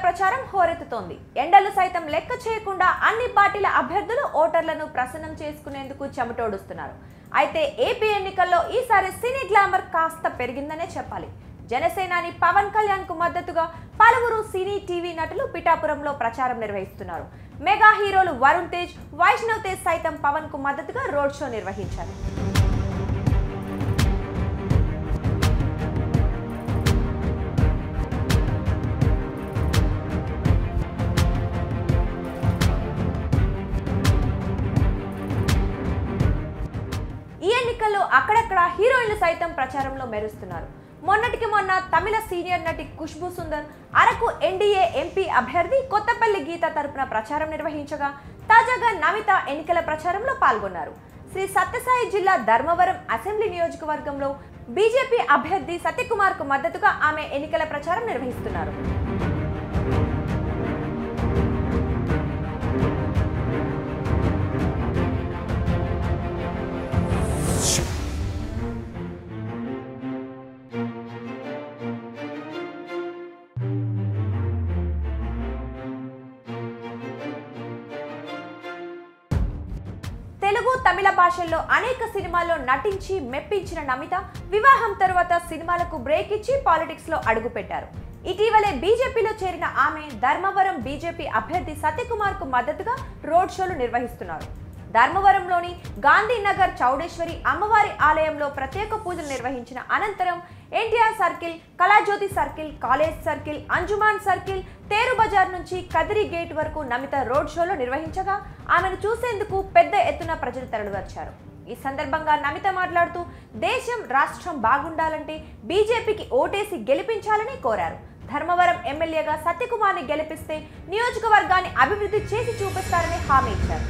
ప్రచారం హోరెత్తుతోంది. ఎండలు సైతం లెక్క చేయకుండా అన్ని పార్టీల అభ్యర్థులు ఓటర్లను ప్రసన్నం చేసుకునేందుకు చెమటోడుస్తున్నారు. అయితే ఏపీ ఎన్నికల్లో ఈసారి సినీ గ్లామర్ కాస్త పెరిగిందనే చెప్పాలి. జనసేనాని పవన్ కళ్యాణ్ కు మద్దతుగా పలువురు సినీ టీవీ నటులు పిఠాపురంలో ప్రచారం నిర్వహిస్తున్నారు. మెగా హీరోలు వరుణ్ తేజ్, వైష్ణవ్ తేజ్ సైతం పవన్ కు మద్దతుగా రోడ్ షో నిర్వహించారు. ఈ ఎన్నికల్లో అక్కడక్కడ హీరోయిన్లు సైతం ప్రచారంలో మెరుస్తున్నారు. మొన్నటికి మొన్న తమిళ సీనియర్ నటి ఖుష్బూ సుందర్ అరకు ఎన్డీఏ ఎంపీ అభ్యర్థి కొత్తపల్లి గీత తరపున ప్రచారం నిర్వహించగా, తాజాగా నమిత ఎన్నికల ప్రచారంలో పాల్గొన్నారు. శ్రీ సత్యసాయి జిల్లా ధర్మవరం అసెంబ్లీ నియోజకవర్గంలో బీజేపీ అభ్యర్థి సత్యకుమార్ కు మద్దతుగా ఆమె ఎన్నికల ప్రచారం నిర్వహిస్తున్నారు. తెలుగు, తమిళ భాషల్లో అనేక సినిమాల్లో నటించి మెప్పించిన నమిత వివాహం తరువాత సినిమాలకు బ్రేక్ ఇచ్చి పాలిటిక్స్ లో అడుగుపెట్టారు. ఇటీవలే బీజేపీలో చేరిన ఆమె ధర్మవరం బీజేపీ అభ్యర్థి సత్యకుమార్ కు మద్దతుగా రోడ్ షోలు నిర్వహిస్తున్నారు. ధర్మవరంలోని గాంధీనగర్ చౌడేశ్వరి అమ్మవారి ఆలయంలో ప్రత్యేక పూజలు నిర్వహించిన అనంతరం NTR circle, Kalajyothi circle, college circle, Anjuman circle, తేరు బజార్ నుంచి కదిరి గేట్ వరకు నమిత రోడ్ షోలో నిర్వహించగా ఆమెను చూసేందుకు పెద్ద ఎత్తున ప్రజలు తరలివచ్చారు. ఈ సందర్భంగా నమిత మాట్లాడుతూ దేశం, రాష్ట్రం బాగుండాలంటే బీజేపీకి ఓటేసి గెలిపించాలని కోరారు. ధర్మవరం ఎమ్మెల్యేగా సత్యకుమార్ని గెలిపిస్తే నియోజకవర్గాన్ని అభివృద్ధి చేసి చూపిస్తారని హామీ ఇచ్చారు.